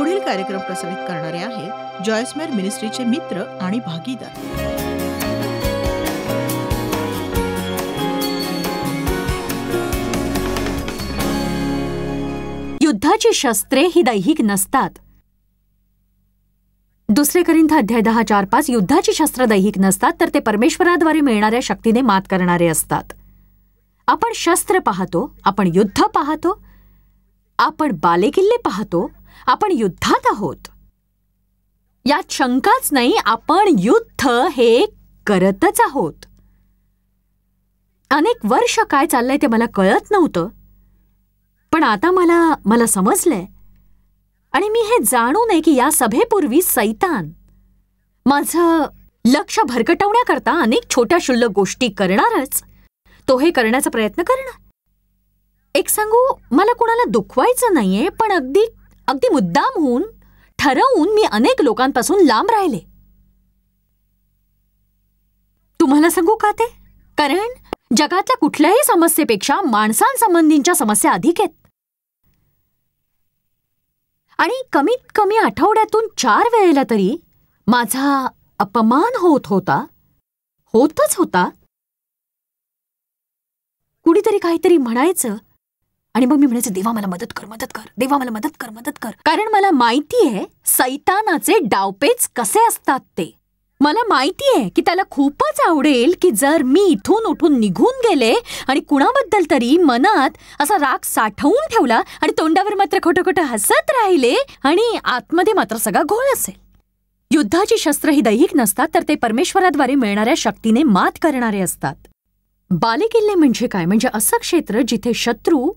पुढील कार्यक्रम प्रसारित करणारे आहेत जॉयस्मेर मिनिस्ट्रीचे मित्र आणि भागीदार. युद्धाची शस्त्रे ही दैहिक नसतात. 2 कोरिंथ अध्याय 10:4-5 युद्धाची शस्त्र दैहिक नसतात, तर ते परमेश्वराद्वारे मिळणाऱ्या शक्तीने मात करणारे असतात. आपण शस्त्र पाहतो, आपण युद्ध पाहतो, आपण बालेकिल्ले पाहतो, आपण युद्धात आहोत. यात शंकाच नाही, आपण युद्ध हे करतच आहोत. अनेक वर्ष काय चाललंय ते मला कळत नव्हतं, पण आता मला समजलंय. आणि मी हे जाणू नये की या सभेपूर्वी सैतान माझं लक्ष भरकटवण्याकरता अनेक छोट्या क्षुल्लक गोष्टी करणारच. तो हे करण्याचा प्रयत्न करणार. एक सांगू, मला कुणाला दुखवायचं नाहीये, पण अगदी मुद्दाम होऊन ठरवून मी अनेक लोकांपासून लांब राहिले. तुम्हाला सांगू का ते? कारण जगातल्या कुठल्याही समस्येपेक्षा माणसांसंबंधीच्या समस्या अधिक आहेत. आणि कमीत कमी आठवड्यातून 4 वेळेला तरी माझा अपमान होतच होता. कुणीतरी काहीतरी म्हणायचं आणि मग मी म्हणायचं, देवा मला मदत कर, मदत कर, देवा मला मदत कर, मदत कर. कारण मला माहितीये सैतानाचे डावपेच कसे असतात ते. मला माहितीये की त्याला खूपच आवडेल की जर मी इथून उठून निघून गेले आणि कुणाबद्दल तरी मनात असा राग साठवून ठेवला आणि तोंडावर मात्र खोटं खोटं हसत राहिले आणि आतमध्ये मात्र सगळा घोळ असेल. युद्धाची शस्त्र ही दैहिक नसतात, तर ते परमेश्वराद्वारे मिळणाऱ्या शक्तीने मात करणारे असतात. बालेकिल्ले म्हणजे काय? म्हणजे असं क्षेत्र जिथे शत्रू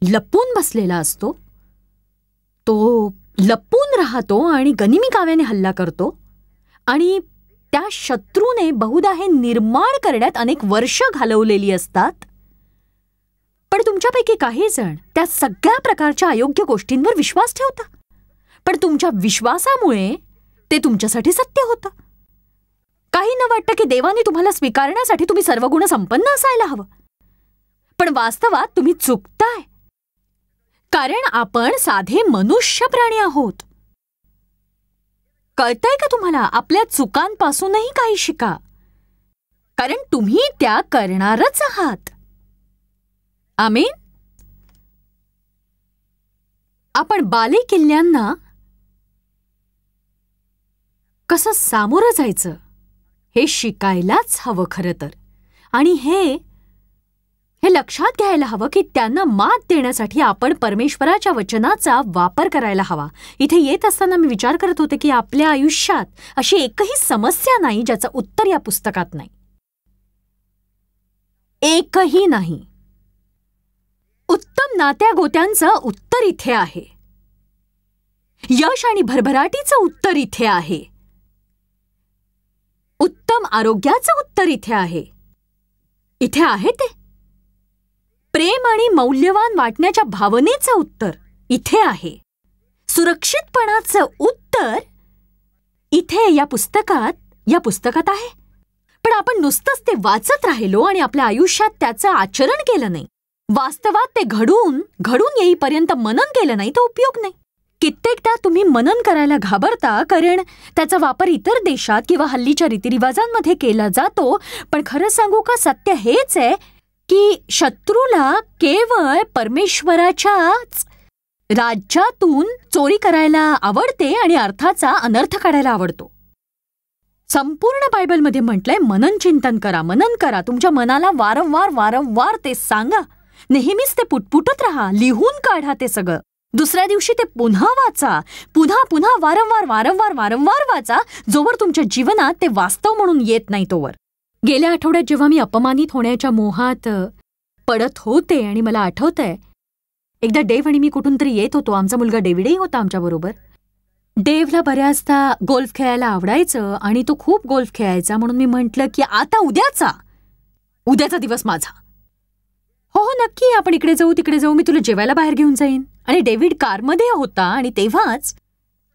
लपून बसलेला असतो, तो लपून राहतो आणि गनिमी काव्याने हल्ला करतो. आणि त्या शत्रूने बहुधा हे निर्माण करण्यात अनेक वर्ष घालवलेली असतात. पण तुमच्यापैकी काही जण त्या सगळ्या प्रकारच्या अयोग्य गोष्टींवर विश्वास ठेवता, पण तुमच्या विश्वासामुळे ते तुमच्यासाठी सत्य होतं. काही न वाटतं की देवाने तुम्हाला स्वीकारण्यासाठी तुम्ही सर्वगुण संपन्न असायला हवं, पण वास्तवात तुम्ही चुकताय. कारण आपण साधे मनुष्य प्राणी आहोत. कळतंय का तुम्हाला? आपल्या चुकांपासूनही काही शिका, कारण तुम्ही त्या करणारच आहात. आमेन. आपण बालेकिल्ल्यांना कसं सामोरं जायचं हे शिकायलाच हवं खरं तर. आणि हे लक्षात घ्यायला हवं की त्यांना मात देण्यासाठी आपण परमेश्वराच्या वचनाचा वापर करायला हवा. इथे येत असताना मी विचार करत होते की आपल्या आयुष्यात अशी एकही समस्या नाही ज्याचं उत्तर या पुस्तकात नाही. एकही नाही. उत्तम नात्या गोत्यांचं उत्तर इथे आहे. यश आणि भरभराटीचं उत्तर इथे आहे. उत्तम आरोग्याचं उत्तर इथे आहे. इथे आहे ते. प्रेम आणि मौल्यवान वाटण्याच्या भावनेचं उत्तर इथे आहे. सुरक्षितपणाचं उत्तर इथे या पुस्तकात आहे. पण आपण नुसतंच ते वाचत राहिलो आणि आपल्या आयुष्यात त्याचं आचरण केलं नाही. वास्तवात ते घडून येईपर्यंत मनन केलं नाही तर उपयोग नाही. कित्येकदा तुम्ही मनन करायला घाबरता, कारण त्याचा वापर इतर देशात किंवा हल्लीच्या रीतिरिवाजांमध्ये केला जातो. पण खरं सांगू का, सत्य हेच आहे की शत्रूला केवळ परमेश्वराच्याच राज्यातून चोरी करायला आवडते आणि अर्थाचा अनर्थ काढायला आवडतो. संपूर्ण बायबलमध्ये म्हटलंय, मनन चिंतन करा, मनन करा. तुमच्या मनाला वारंवार ते सांगा. नेहमीच ते पुटपुटत राहा, लिहून काढा ते सगळं. दुसऱ्या दिवशी ते पुन्हा वाचा, पुन्हा वारंवार वाचा, जोवर तुमच्या जीवनात ते वास्तव म्हणून येत नाही तोवर. गेल्या आठवड्यात जेव्हा मी अपमानित होण्याच्या मोहात पडत होते आणि मला आठवतंय, एकदा डेव्ह आणि मी कुठून तरी येत होतो. आमचा मुलगा डेव्हिडही होता आमच्याबरोबर. डेव्हला बऱ्याचदा गोल्फ खेळायला आवडायचं आणि तो खूप गोल्फ खेळायचा. म्हणून मी म्हटलं की आता उद्याचा दिवस माझा. हो नक्की, आपण इकडे जाऊ तिकडे जाऊ, मी तुला जेवायला बाहेर घेऊन जाईन. आणि डेव्हिड कारमध्ये होता आणि तेव्हाच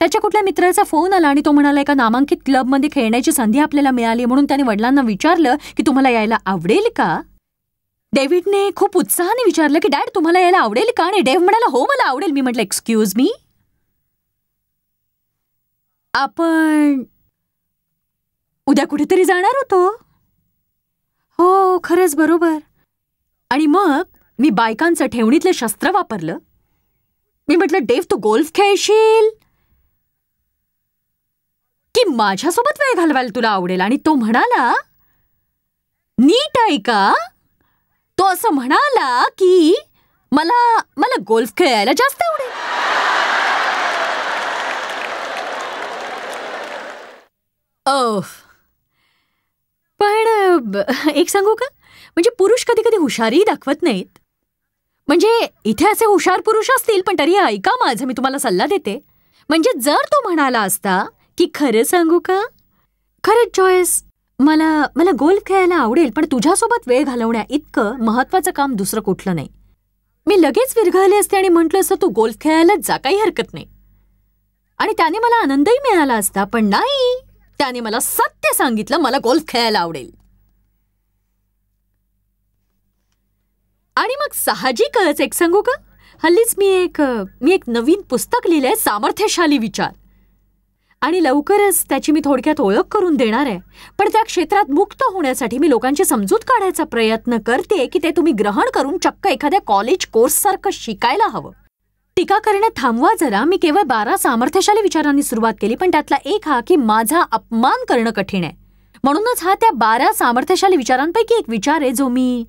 त्याच्या कुठल्या मित्राचा फोन आला आणि तो म्हणाला, एका नामांकित क्लबमध्ये खेळण्याची संधी आपल्याला मिळाली, म्हणून त्याने वडिलांना विचारलं की तुम्हाला यायला आवडेल का. डेव्हिडने खूप उत्साहाने विचारलं की डॅड तुम्हाला यायला आवडेल का? आणि डेव्ह म्हणाला हो मला आवडेल. मी म्हटलं एक्सक्यूज मी, आपण उद्या कुठेतरी जाणार होतो. हो खरंच बरोबर. आणि मग मी बायकांचं ठेवणीतलं शस्त्र वापरलं. मी म्हटलं डेव्ह तू गोल्फ खेळशील की माझ्यासोबत वेळ घालवायला तुला आवडेल? आणि तो म्हणाला नीट आहे का? तो असं म्हणाला की मला गोल्फ खेळायला जास्त आवडेल. पण एक सांगू का, म्हणजे पुरुष कधी कधी हुशारी दाखवत नाहीत. म्हणजे इथे असे हुशार पुरुष असतील पण तरी ऐका माझं, मी तुम्हाला सल्ला देते. म्हणजे जर तो म्हणाला असता की खरं सांगू का, खरंच जॉयस मला गोल्फ खेळायला आवडेल पण तुझ्यासोबत वेळ घालवण्या इतकं महत्वाचं काम दुसरं कुठलं नाही, मी लगेच विरघळले असते आणि म्हटलं असतं तू गोल्फ खेळायला जा, काही हरकत नाही. आणि त्याने मला आनंदही मिळाला असता. पण नाही, त्याने मला सत्य सांगितलं मला गोल्फ खेळायला आवडेल. आणि मग साहजिकच एक सांगू का, हल्लीच मी एक नवीन पुस्तक लिहिलंय, सामर्थ्यशाली विचार. आणि लवकरच त्याची मी थोडक्यात ओळख करून देणार आहे. पण त्या क्षेत्रात मुक्त होण्यासाठी मी लोकांची समजूत काढायचा प्रयत्न करते की ते तुम्ही ग्रहण करून चक्क एखाद्या कॉलेज कोर्ससारखं शिकायला हवं. टीका करणं थांबवा जरा. मी केवळ 12 सामर्थ्यशाली विचारांनी सुरुवात केली, पण त्यातला एक हा की माझा अपमान करणं कठीण आहे. म्हणूनच हा त्या 12 सामर्थ्यशाली विचारांपैकी एक विचार आहे जो मी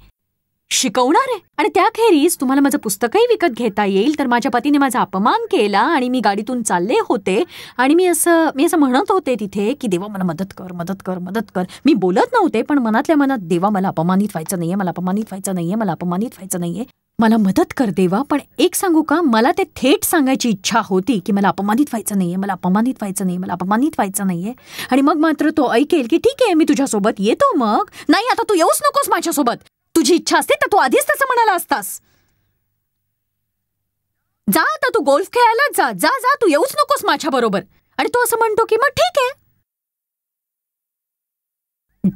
शिकवणार आहे. आणि त्याखेरीज तुम्हाला माझं पुस्तकही विकत घेता येईल. तर माझ्या पतीने माझा अपमान केला आणि मी गाडीतून चालले होते आणि मी असं म्हणत होते तिथे की देवा मला मदत कर मदत कर मदत कर. मी बोलत नव्हते पण मनातल्या मनात देवा मला अपमानित व्हायचं नाहीये, मला अपमानित व्हायचं नाहीये, मला अपमानित व्हायचं नाहीये, मला मदत कर देवा. पण एक सांगू का, मला ते थेट सांगायची इच्छा होती की मला अपमानित व्हायचं नाहीये, मला अपमानित व्हायचं नाहीये, मला अपमानित व्हायचं नाहीये. आणि मग मात्र तो ऐकेल की ठीक आहे मी तुझ्यासोबत येतो. मग नाही आता तू येऊच नकोस माझ्यासोबत, तुझी इच्छा असते तर तू आधीच तसं म्हणाला असतास. जा आता तू गोल्फ खेळायला जा जा जा, तू येऊच नकोस माझ्या बरोबर. आणि तो असं म्हणतो की मग ठीक आहे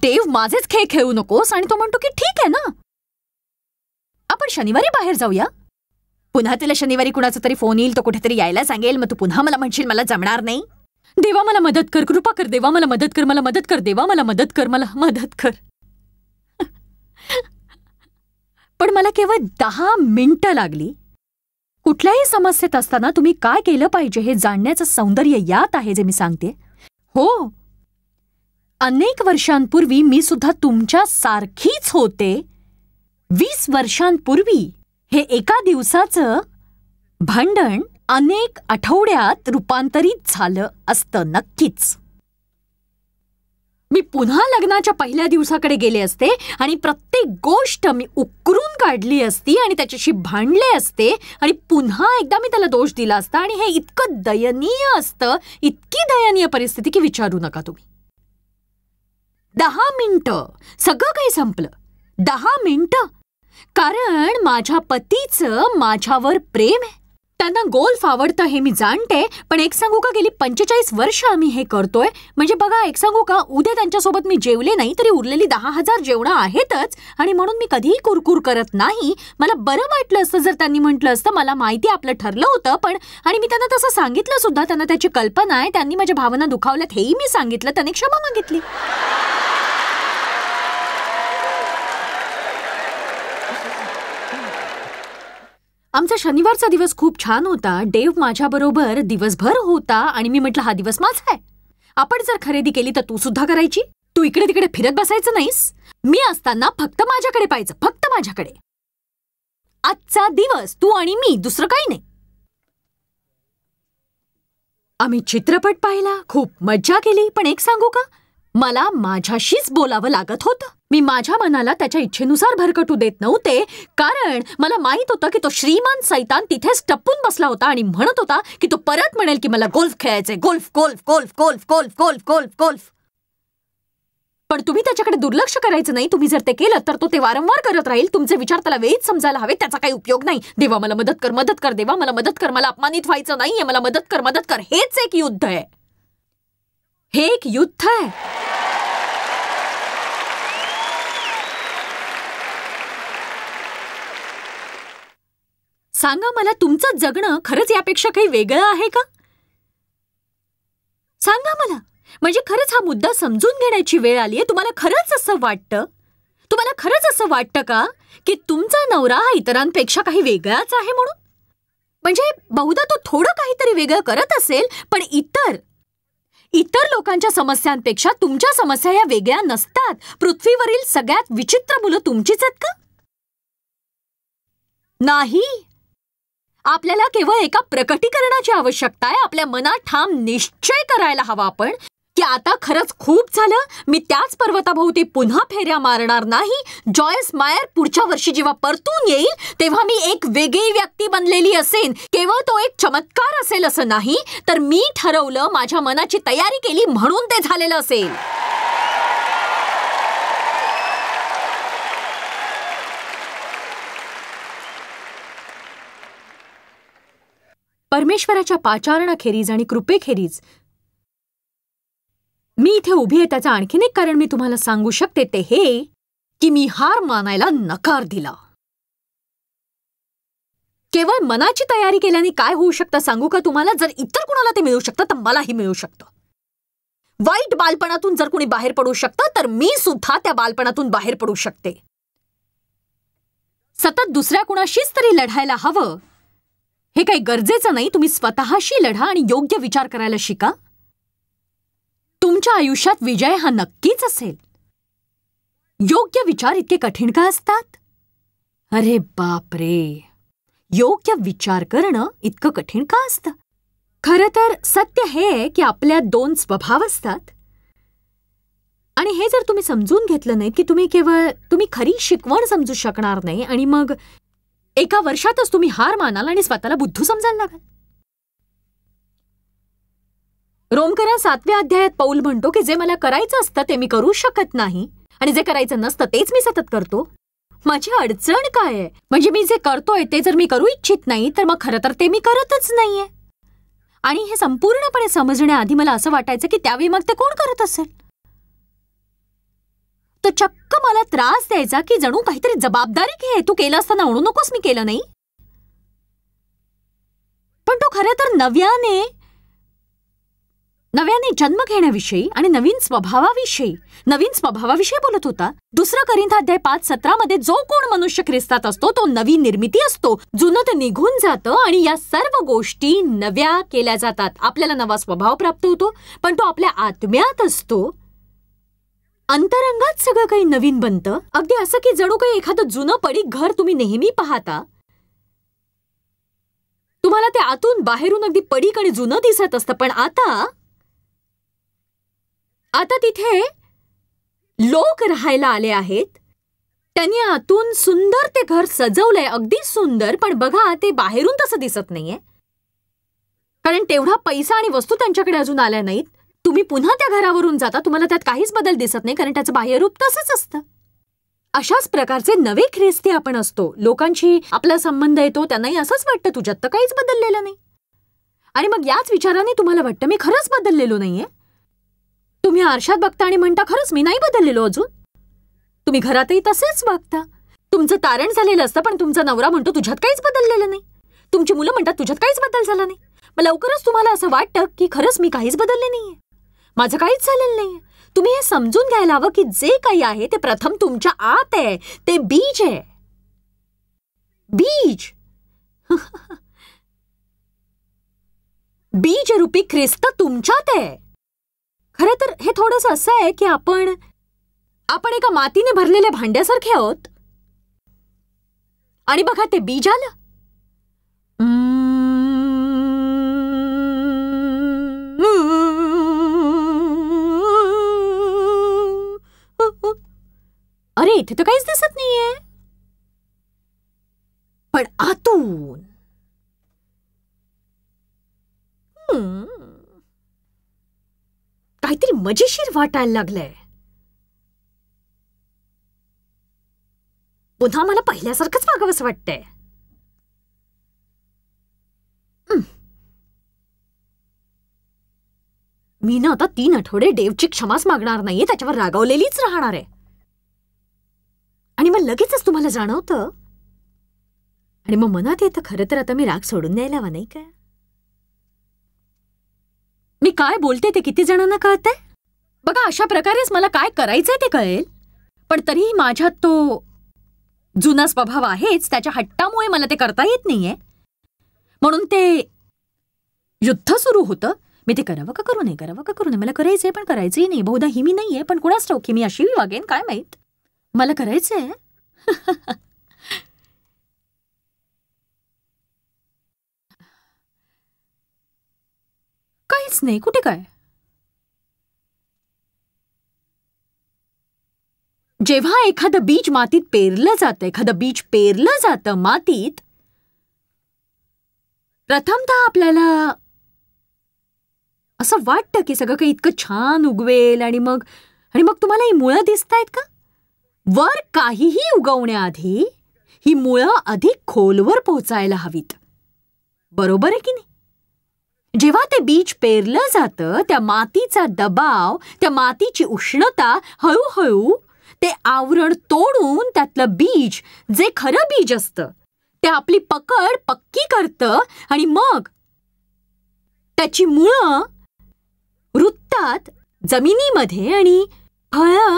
देव माझेच खेळ खेळू नकोस. आणि तो म्हणतो की ठीक आहे ना, आपण शनिवारी बाहेर जाऊया. पुन्हा तुला शनिवारी कुणाचा तरी फोन येईल, तो कुठेतरी यायला सांगेल, मग तू पुन्हा मला म्हणशील मला जमणार नाही. देवा मला मदत कर, कृपा कर देवा, मला मदत कर, मला मदत कर देवा, मला मदत कर, मला मदत कर. पण मला केवळ 10 मिनिटं लागली. कुठल्याही समस्येत असताना तुम्ही काय केलं पाहिजे हे जाणण्याचं सौंदर्य यात आहे जे मी सांगते. हो, अनेक वर्षांपूर्वी मी सुद्धा तुमच्या सारखीच होते. 20 वर्षांपूर्वी हे एका दिवसाचं भांडण अनेक आठवड्यात रूपांतरित झालं असतं नक्कीच. मी पुन्हा लग्नाच्या पहिल्या दिवसाकडे गेले असते आणि प्रत्येक गोष्ट मी उकरून काढली असती आणि त्याच्याशी भांडले असते आणि पुन्हा एकदा मी त्याला दोष दिला असता. आणि हे इतकं दयनीय असतं, इतकी दयनीय परिस्थिती की विचारू नका तुम्ही. 10 मिनिटं सगळं काही संपलं. 10 मिनिटं. कारण माझ्या पतीचं माझ्यावर प्रेम आहे. त्यांना गोल्फ आवडतं हे मी जाणते. पण एक सांगू का, गेली 45 वर्ष आम्ही हे करतोय. म्हणजे बघा, एक सांगू का, उद्या त्यांच्यासोबत मी जेवले नाही तरी उरलेली 10,000 जेवणं आहेतच. आणि म्हणून मी कधीही कुरकुर करत नाही. मला बरं वाटलं असतं जर त्यांनी म्हटलं असतं मला माहिती आपलं ठरलं होतं पण. आणि मी त्यांना तसं सांगितलं सुद्धा. त्यांना त्याची कल्पना आहे. त्यांनी माझ्या भावना दुखावल्यात हेही मी सांगितलं. त्यांनी क्षमा मागितली. आमचा शनिवारचा दिवस खूप छान होता. डेव्ह माझ्याबरोबर दिवसभर होता आणि मी म्हटलं हा दिवस माझा आहे. आपण जर खरेदी केली तर तू सुद्धा करायची. तू इकडे तिकडे फिरत बसायचं नाहीस. मी असताना फक्त माझ्याकडे पाहायचं, फक्त माझ्याकडे. आजचा दिवस तू आणि मी, दुसरं काही नाही. आम्ही चित्रपट पाहिला, खूप मज्जा केली. पण एक सांगू का, मला माझ्याशीच बोलावं लागत होतं. मी माझ्या मनाला त्याच्या इच्छेनुसार भरकटू देत नव्हते. कारण मला माहित होतं की तो श्रीमान सैतान तिथेच टप्पून बसला होता आणि म्हणत होता की तो परत म्हणेल की मला गोल्फ खेळायचंय, golf golf golf golf golf golf golf golf. पण तुम्ही त्याच्याकडे दुर्लक्ष करायचं नाही. तुम्ही जर ते केलं तर तो ते वारंवार करत राहील. तुमचे विचार त्याला वेळीच समजायला हवे. त्याचा काही उपयोग नाही. देवा मला मदत कर, मदत कर देवा, मला मदत कर, मला अपमानित व्हायचं नाहीये, मला मदत कर, मदत कर. हेच एक युद्ध आहे. हे एक युद्ध आहे. सांगा मला, तुमचं जगणं खरंच यापेक्षा काही वेगळं आहे का? सांगा मला, म्हणजे खरंच हा मुद्दा समजून घेण्याची वेळ आलीये. तुम्हाला खरंच असं वाटतं? तुम्हाला खरंच असं वाटतं का की तुमचा नवरा हा इतरांपेक्षा काही वेगळाच आहे म्हणून? म्हणजे बहुधा तो थोडं काहीतरी वेगळं करत असेल, पण इतर लोकांच्या समस्यांपेक्षा तुमच्या समस्या या वेगळ्या नसतात. पृथ्वीवरील सगळ्यात विचित्र मुलं तुमचीच आहेत का? नाही. आपल्याला केवळ एका प्रकटीकरणाची आवश्यकता आहे. आपल्या मनात ठाम निश्चय करायला हवा आपण की आता खरंच खूप झालं. मी त्याच पर्वताभोवती पुन्हा फेऱ्या मारणार नाही. जॉयस मायर पुढच्या वर्षी जेव्हा परतून येईल तेव्हा मी एक वेगळी व्यक्ती बनलेली असेन. केवळ तो एक चमत्कार असेल असं नाही, तर मी ठरवलं, माझ्या मनाची तयारी केली म्हणून ते झालेलं असेल. परमेश्वराच्या पाचारणाखेरीज आणि कृपेखेरीज मी इथे उभी आहे त्याचं आणखीन एक कारण मी तुम्हाला सांगू शकते, ते हे की मी हार मानायला नकार दिला. केवळ मनाची तयारी केल्याने काय होऊ शकतं सांगू का तुम्हाला? जर इतर कुणाला ते मिळू शकतं तर मलाही मिळू शकतं. वाईट बालपणातून जर कुणी बाहेर पडू शकतं तर मी सुद्धा त्या बालपणातून बाहेर पडू शकते. सतत दुसऱ्या कुणाशीच तरी लढायला हवं हे काही गरजेचं नाही. तुम्ही स्वतःशी लढा आणि योग्य विचार करायला शिका. तुमच्या आयुष्यात विजय हा नक्कीच असेल. योग्य विचार इतके कठीण का असतात? अरे बापरे, योग्य विचार करणं इतकं कठीण का असतं? खरं तर सत्य हे की आपल्यात दोन स्वभाव असतात आणि हे जर तुम्ही समजून घेतलं नाही की तुम्ही खरी शिकवण समजू शकणार नाही आणि मग एका वर्षातच तुम्ही हार मानाल आणि स्वतःला बुद्धू समजायला लागाल. रोमकरा 7व्या अध्यायात पौल म्हणतो की जे मला करायचं असतं ते मी करू शकत नाही आणि जे करायचं नसतं तेच मी सतत करतो. माझी अडचण काय आहे? म्हणजे मी जे करतोय ते जर मी करू इच्छित नाही तर मग खरं तर ते मी करतच नाहीये. आणि हे संपूर्णपणे समजण्याआधी मला असं वाटायचं की त्यावेळी मग ते कोण करत असेल? तो चक्क मला त्रास द्यायचा की जणू काहीतरी जबाबदारी घे, तू केलं असताना म्हणू नकोस मी केलं नाही. पण तो खरं तर नव्याने जन्म घेण्याविषयी आणि नवीन स्वभावाविषयी बोलत होता. 2 कोरिंथ अध्याय 5:17 मध्ये जो कोण मनुष्य ख्रिस्तात असतो तो नवीन निर्मिती असतो. जुनं ते निघून जातं आणि या सर्व गोष्टी नव्या केल्या जातात. आपल्याला नवा स्वभाव प्राप्त होतो, पण तो आपल्या आत्म्यात असतो. अंतरंगात सगळं काही नवीन बनतं. अगदी असं की जणू काही एखादं जुनं पडीक घर तुम्ही नेहमी पाहता. तुम्हाला ते आतून बाहेरून अगदी पडीक आणि जुनं दिसत असतं, पण आता तिथे लोक राहायला आले आहेत. त्यांनी आतून सुंदर ते घर सजवलंय, अगदी सुंदर, पण बघा ते बाहेरून तसं दिसत नाहीये कारण तेवढा पैसा आणि वस्तू त्यांच्याकडे अजून आल्या नाहीत. तुम्ही पुन्हा त्या घरावरून जाता, तुम्हाला त्यात काहीच बदल दिसत नाही कारण त्याचं बाह्यरूप तसंच असतं. अशाच प्रकारचे नवे ख्रिस्ती आपण असतो. लोकांशी आपला संबंध येतो, त्यांनाही असंच वाटतं तुझ्यात तर काहीच बदललेलं नाही. आणि मग याच विचाराने तुम्हाला वाटतं मी खरंच बदललेलो नाहीये. तुम्ही आरशात बघता आणि म्हणता खरंच मी नाही बदललेलो अजून. तुम्ही घरातही तसेच वागता. तुमचं तारण झालेलं असतं, पण तुमचा नवरा म्हणतो तुझ्यात काहीच बदललेलं नाही. तुमची मुलं म्हणतात तुझ्यात काहीच बदल झाला नाही. मग लवकरच तुम्हाला असं वाटतं की खरंच मी काहीच बदलले नाहीये, माझं काहीच झालेलं नाहीये. तुम्ही हे समजून घ्यायला हवं की जे काही आहे ते प्रथम तुमच्या आत आहे. ते बीज आहे. बीज रूपी ख्रिस्त तुमच्यात आहे. खरं तर हे थोडंसं असं आहे की आपण एका मातीने भरलेल्या भांड्यासारखे आहोत आणि बघा ते बीज आलं. अरे इथे तर काहीच दिसत नाहीये, पण आतून काहीतरी मजेशीर वाटायला लागलंय. पुन्हा मला पहिल्यासारखंच वागावंसं वाटतंय. मी ना आता 3 आठवडे डेवची क्षमाच मागणार नाहीये, त्याच्यावर रागावलेलीच राहणार आहे. आणि मग लगेचच तुम्हाला जाणवतं आणि मग मनात येतं खरं तर आता मी राग सोडून द्यायला हवा, नाही का? मी काय बोलते ते किती जणांना कळतंय? बघा, अशा प्रकारेच मला काय करायचंय ते कळेल, पण तरीही माझ्यात तो जुना स्वभाव आहेच. त्याच्या हट्टामुळे मला ते करता येत नाहीये. म्हणून ते युद्ध सुरू होतं. मी ते करावं का करू नये, करावं का करू नये. मला करायचंय पण करायचंही नाही. बहुधा ही मी नाहीये, पण कुणाच ठाऊक की मी अशी वागेन काय माहित. मला करायचंय. काहीच नाही. कुठे काय? जेव्हा एखादं बीज मातीत पेरलं जातं, मातीत, प्रथमतः आपल्याला असं वाटतं की सगळं काही इतकं छान उगवेल आणि मग तुम्हाला ही मुळं दिसतायत का? वर काहीही उगवण्याआधी ही मुळं अधिक खोलवर पोहोचायला हवीत. बरोबर आहे की नाही? जेव्हा ते बीज पेरलं जातं, त्या मातीचा दबाव, त्या मातीची उष्णता हळूहळू ते आवरण तोडून त्यातलं बीज, जे खरं बीज असतं, ते आपली पकड पक्की करतं आणि मग त्याची मुळं रुततात जमिनीमध्ये आणि फळं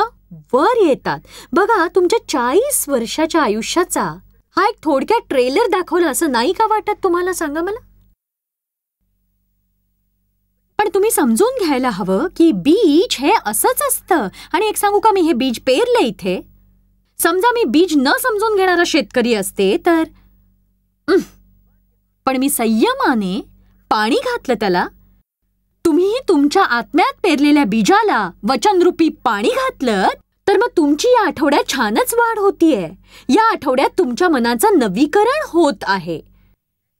वर येतात. बघा, तुमच्या 40 वर्षाच्या आयुष्याचा हा एक थोडक्यात ट्रेलर दाखवला असं नाही का वाटत तुम्हाला? सांगा मला. पण तुम्ही समजून घ्यायला हवं की बीज हे असंच असतं. आणि एक सांगू का, मी हे बीज पेरले इथे. समजा मी बीज न समजून घेणारा शेतकरी असते तर पण मी संयमाने पाणी घातलं त्याला. तुम्हीही तुमच्या आत्म्यात पेरलेल्या बीजाला वचनरूपी पाणी घातलं तर मग तुमची या आठवड्यात छानच वाढ होतीये. या आठवड्यात तुमच्या मनाचं नवीकरण होत आहे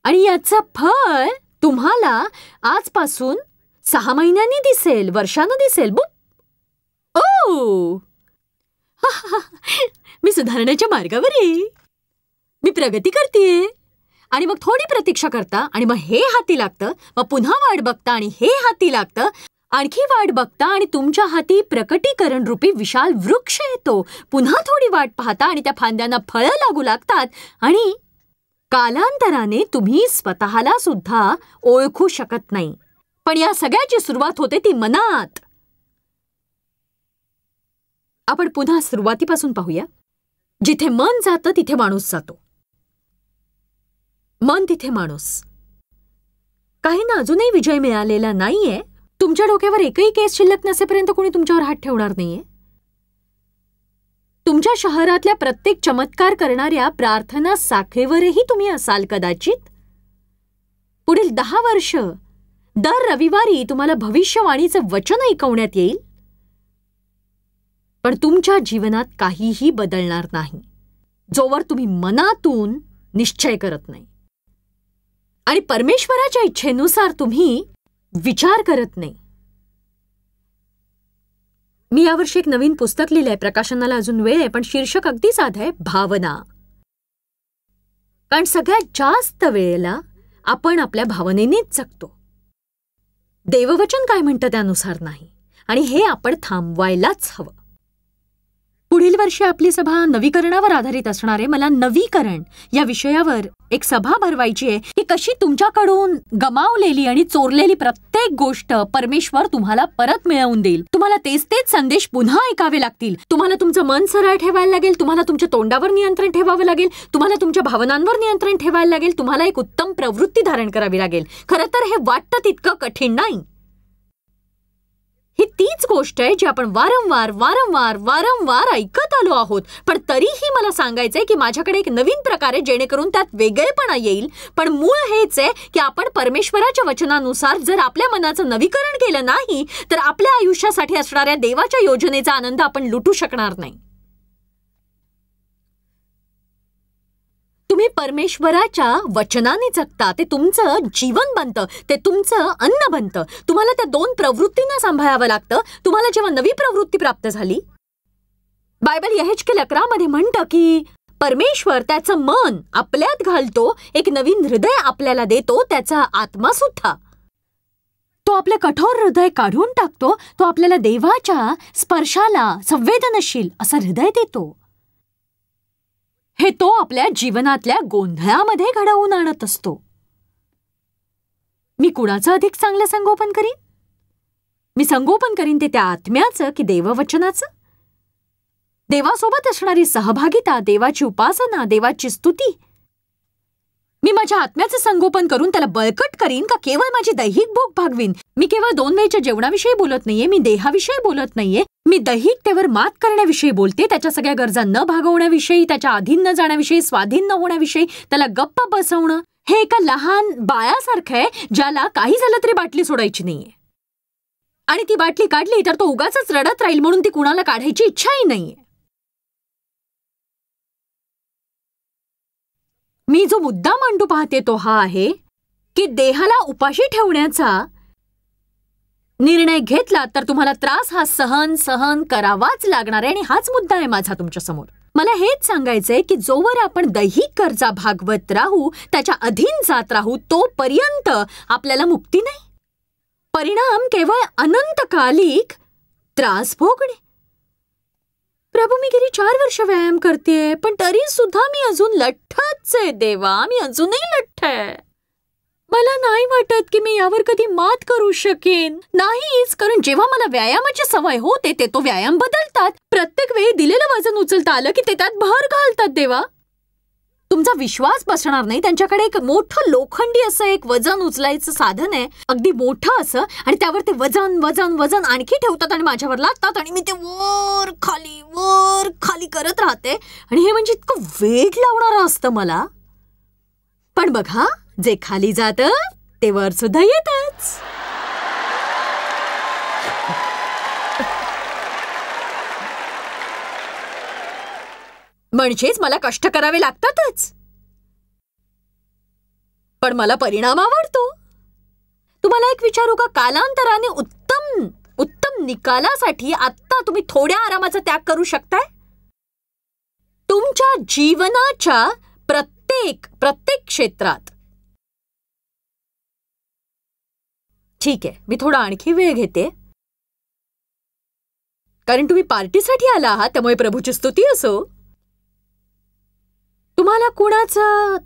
आणि याचं फळ तुम्हाला आजपासून 6 महिन्यांनी दिसेल, वर्षानं दिसेल. ओ मी सुधारण्याच्या मार्गावर आहे. मी प्रगती करतेय. आणि मग थोडी प्रतीक्षा करता आणि मग हे हाती लागतं, मग पुन्हा वाट बघता आणि हे हाती लागतं, आणखी वाट बघता आणि तुमच्या हाती प्रकटीकरण रूपी विशाल वृक्ष येतो. पुन्हा थोडी वाट पाहता आणि त्या फांद्यांना फळं लागू लागतात आणि कालांतराने तुम्ही स्वतःला सुद्धा ओळखू शकत नाही. पण या सगळ्याची सुरुवात होते ती मनात. आपण पुन्हा सुरुवातीपासून पाहूया. जिथे मन जातं तिथे माणूस जातो. मन तिथे माणूस. काहींना अजूनही विजय मिळालेला नाहीये. तुमच्या डोक्यावर एकही केस शिल्लक नसेपर्यंत कोणी तुमच्यावर हात ठेवणार नाहीये. तुमच्या शहरातल्या प्रत्येक चमत्कार करणाऱ्या प्रार्थना साखळीवरही तुम्ही असाल कदाचित. पुढील 10 वर्ष दर रविवारी तुम्हाला भविष्यवाणीचं वचन ऐकवण्यात येईल, पण तुमच्या जीवनात काहीही बदलणार नाही जोवर तुम्ही मनातून निश्चय करत नाही आणि परमेश्वराच्या इच्छेनुसार तुम्ही विचार करत नाही. मी यावर्षी एक नवीन पुस्तक लिहिलंय. प्रकाशनाला अजून वेळ आहे, पण शीर्षक अगदी साधं आहे, भावना. कारण सगळ्यात जास्त वेळेला आपण आपल्या भावनेनेच जगतो. देववचन काय म्हणतं त्यानुसार नाही. आणि हे आपण थांबवायलाच हवं. पुढील वर्षी आपली सभा नवीकरणावर आधारित असणार आहे. मला नवीकरण या विषयावर एक सभा भरवायची आहे की कशी तुमच्याकडून गमावलेली आणि चोरलेली प्रत्येक गोष्ट परमेश्वर तुम्हाला परत मिळवून देईल. तुम्हाला तेच संदेश पुन्हा ऐकावे लागतील. तुम्हाला तुमचं मन सरळ ठेवायला लागेल. तुम्हाला तुमच्या तोंडावर नियंत्रण ठेवावं लागेल. तुम्हाला तुमच्या भावनांवर नियंत्रण ठेवायला लागेल. तुम्हाला एक उत्तम प्रवृत्ती धारण करावी लागेल. खरं तर हे वाटतं तितकं कठीण नाही. ही तीच गोष्ट आहे जी आपण वारंवार ऐकत आलो आहोत. पण तरीही मला सांगायचंय की माझ्याकडे एक नवीन प्रकार आहे जेणेकरून त्यात वेगळेपणा येईल. पण मूळ हेच आहे की आपण परमेश्वराच्या वचनानुसार जर आपल्या मनाचं नवीकरण केलं नाही तर आपल्या आयुष्यासाठी असणाऱ्या देवाच्या योजनेचा आनंद आपण लुटू शकणार नाही. तुम्ही परमेश्वराच्या वचनाने जगता. ते तुमचं जीवन बनतं. ते तुमचं अन्न बनतं. तुम्हाला त्या 2 प्रवृत्तींना सांभाळावं लागतं. तुम्हाला जेव्हा नवी प्रवृत्ती प्राप्त झाली, बायबल यहेजकेल 11 मध्ये म्हणतं की परमेश्वर त्याचं मन आपल्यात घालतो, एक नवीन हृदय आपल्याला देतो, त्याचा आत्मा सुद्धा. तो आपले कठोर हृदय काढून टाकतो. तो आपल्याला देवाच्या स्पर्शाला संवेदनशील असं हृदय देतो. हे तो आपल्या जीवनातल्या गोंधळामध्ये घडवून आणत असतो. मी कुणाचं अधिक चांगलं संगोपन करीन? मी संगोपन करीन ते त्या आत्म्याचं की देववचनाचं? देवासोबत असणारी सहभागिता, देवाची उपासना, देवाची स्तुती. मी माझ्या आत्म्याचं संगोपन करून त्याला बळकट करीन का केवळ माझी दैहिक भूक भागवीन? मी केवळ 2 वेळच्या जेवणाविषयी बोलत नाहीये, मी देहाविषयी बोलत नाहीये. मी दैहिकतेवर मात करण्याविषयी बोलते, त्याच्या सगळ्या गरजा न भागवण्याविषयी, त्याच्या अधीन न जाण्याविषयी, स्वाधीन न होण्याविषयी, त्याला गप्प बसवणं. हे एका लहान बाळासारखं आहे ज्याला काही झालं तरी बाटली सोडायची नाहीये. आणि ती बाटली काढली तर तो उगाचच रडत राहील म्हणून ती कुणाला काढायची इच्छाही नाहीये. मी जो मुद्दा मांडू पाहते तो हा आहे की देहाला उपाशी ठेवण्याचा निर्णय घेतला तर तुम्हाला त्रास हा सहन करावाच लागणार आहे. आणि हाच मुद्दा आहे माझा तुमच्यासमोर. मला हेच सांगायचंय की जोवर आपण दैहिक गरजा भागवत राहू, त्याच्या अधीन जात राहू, तोपर्यंत आपल्याला मुक्ती नाही. परिणाम केवळ अनंतकालिक त्रास भोगणे. प्रभू, मी गेली 4 वर्ष व्यायाम करतेय पण तरी सुद्धा मी अजून लठ्ठच आहे देवा, मी अजूनही लठ्ठ आहे. मला नाही वाटत की मी यावर कधी मात करू शकेन. नाहीच, कारण जेव्हा मला व्यायामाची सवय होते ते तो व्यायाम बदलतात. प्रत्येक वेळी दिलेलं वजन उचलता आलं की ते त्यात भर घालतात देवा. तुमचा विश्वास बसणार नाही, त्यांच्याकडे एक मोठं लोखंडी असं एक वजन उचलायचं साधन आहे, अगदी मोठं असं, आणि त्यावर ते वजन वजन वजन आणखी ठेवतात आणि माझ्यावर लादतात आणि मी ते वर खाली करत राहते. आणि हे म्हणजे इतकं वेट लावणारं असतं मला. पण बघा, जे खाली जातं ते वर सुद्धा येतच. म्हणजेच मला कष्ट करावे लागतातच, पण मला परिणाम आवडतो. तुम्हाला एक विचारू का? कालांतराने उत्तम निकालासाठी आता तुम्ही थोड्या आरामाचा त्याग करू शकताय. तुमच्या जीवनाच्या प्रत्येक क्षेत्रात. ठीक आहे, मी थोडा आणखी वेळ घेते कारण तुम्ही पार्टीसाठी आला आहात, त्यामुळे प्रभूची स्तुती असो. तुम्हाला कुणाचं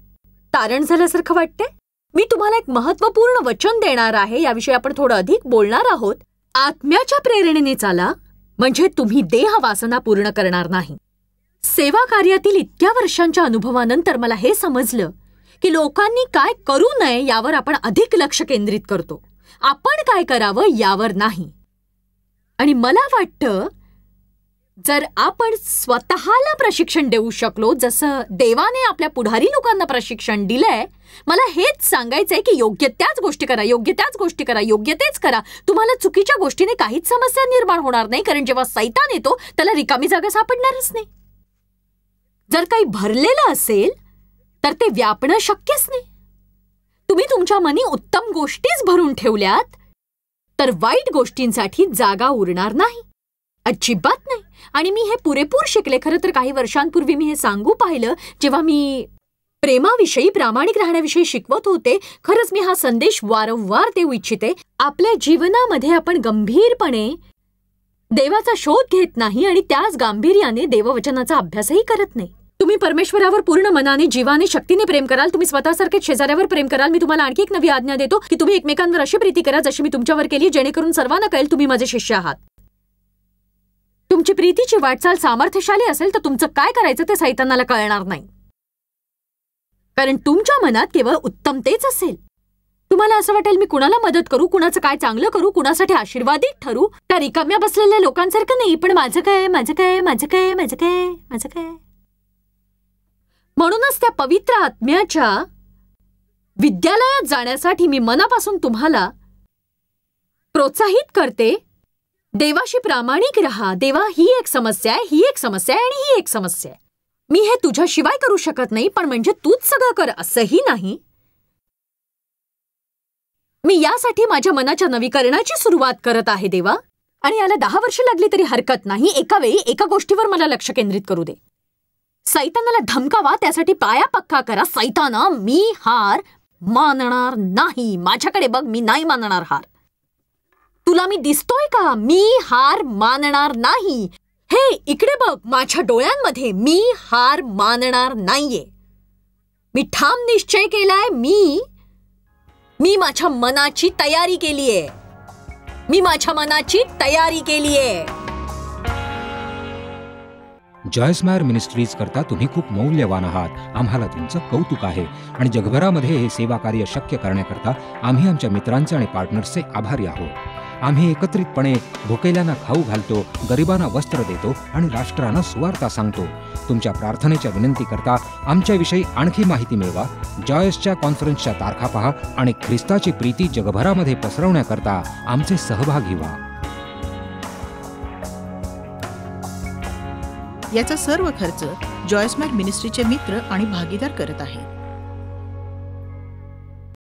तारण झाल्यासारखं वाटतंय? मी तुम्हाला एक महत्त्वपूर्ण वचन देणार आहे, याविषयी आपण थोडं अधिक बोलणार आहोत. आत्म्याच्या प्रेरणेने चाला, म्हणजे तुम्ही देह वासना पूर्ण करणार नाही. सेवा कार्यातील इतक्या वर्षांच्या अनुभवानंतर मला हे समजलं की लोकांनी काय करू नये यावर आपण अधिक लक्ष केंद्रित करतो, आपण काय करावं यावर नाही. आणि मला वाटतं जर आपण स्वतःला प्रशिक्षण देऊ शकलो जसं देवाने आपल्या पुढारी लोकांना प्रशिक्षण दिलंय, मला हेच सांगायचंय की योग्य त्याच गोष्टी करा, योग्य त्याच गोष्टी करा, योग्य तेच करा. तुम्हाला चुकीच्या गोष्टीने काहीच समस्या निर्माण होणार नाही, कारण जेव्हा सैतान येतो त्याला रिकामी जागा सापडणारच नाही. जर काही भरलेलं असेल तर ते व्यापणं शक्यच नाही. तुम्ही तुमच्या मनी उत्तम गोष्टीच भरून ठेवल्यात तर वाईट गोष्टींसाठी जागा उरणार नाही, अजिबात नाही. आणि मी हे पुरेपूर शिकले. खरं तर काही वर्षांपूर्वी मी हे सांगू पाहिलं जेव्हा मी प्रेमाविषयी, प्रामाणिक राहण्याविषयी शिकवत होते. खरंच मी हा संदेश वारंवार देऊ इच्छिते. आपल्या जीवनामध्ये आपण गंभीरपणे देवाचा शोध घेत नाही आणि त्याच गांभीर्याने देववचनाचा अभ्यासही करत नाही. तुम्ही परमेश्वरावर पूर्ण मनाने, जीवाने, शक्तीने प्रेम कराल. तुम्ही स्वतःसारखे शेजाऱ्यावर प्रेम कराल. मी तुम्हाला आणखी एक नवी आज्ञा देतो की तुम्ही एकमेकांवर अशी प्रीती करा जशी मी तुमच्यावर केली, जेणेकरून सर्वांना कळेल तुम्ही माझे शिष्य आहात. तुमची प्रीतीची वाटचाल सामर्थ्यशाली असेल तर तुमचं काय करायचं ते सैतानाला कळणार नाही, कारण तुमच्या मनात केवळ उत्तमतेच असेल. तुम्हाला असं वाटेल मी कुणाला मदत करू, कुणाचं काय चांगलं करू, कुणासाठी आशीर्वादित ठरू, त्या रिकाम्या बसलेल्या लोकांसारखं नाही. पण माझं काय. म्हणूनच त्या पवित्र आत्म्याच्या विद्यालयात जाण्यासाठी मी मनापासून तुम्हाला प्रोत्साहित करते. देवाशी प्रामाणिक रहा. देवा, ही एक समस्या आहे, ही एक समस्या आहे आणि ही एक समस्या आहे. मी हे तुझ्याशिवाय करू शकत नाही, पण म्हणजे तूच सगळं कर असंही नाही. मी यासाठी माझ्या मनाच्या नवीकरणाची सुरुवात करत आहे देवा, आणि याला 10 वर्ष लागली तरी हरकत नाही. एका वेळी एका गोष्टीवर मला लक्ष केंद्रित करू दे. सैतानाला धमकावा, त्यासाठी पाया पक्का करा. सैताना, मी हार मानणार नाही. माझ्याकडे बघ, मी नाही मानणार हार. तुला मी दिसतोय का? मी हार मानणार नाही. हे इकडे बघ, माझ्या डोळ्यांमध्ये मी हार मानणार नाहीये. मी ठाम निश्चय केलाय. मी माझ्या मनाची तयारी केलीये. जॉयस मेयर मिनिस्ट्रीज करता तुम्ही खूप मौल्यवान आहात. आम्हाला तुमचं कौतुक आहे आणि जगभरामध्ये हे सेवा कार्य शक्य करण्याकरता आम्ही आमच्या मित्रांचे आणि पार्टनर्सचे आभारी आहोत. आम्ही एकत्रितपणे भुकेल्यांना खाऊ घालतो, गरिबांना वस्त्र देतो आणि राष्ट्रांना सुवार्ता सांगतो. तुमच्या प्रार्थनेच्या विनंतीकरता आमच्याविषयी आणखी माहिती मिळवा. जॉयसच्या कॉन्फरन्सच्या तारखा पहा आणि ख्रिस्ताची प्रीती जगभरामध्ये पसरवण्याकरता आमचे सहभागी व्हा. याचा सर्व खर्च जॉयस मेयर मिनिस्ट्रीचे मित्र आणि भागीदार करत आहेत.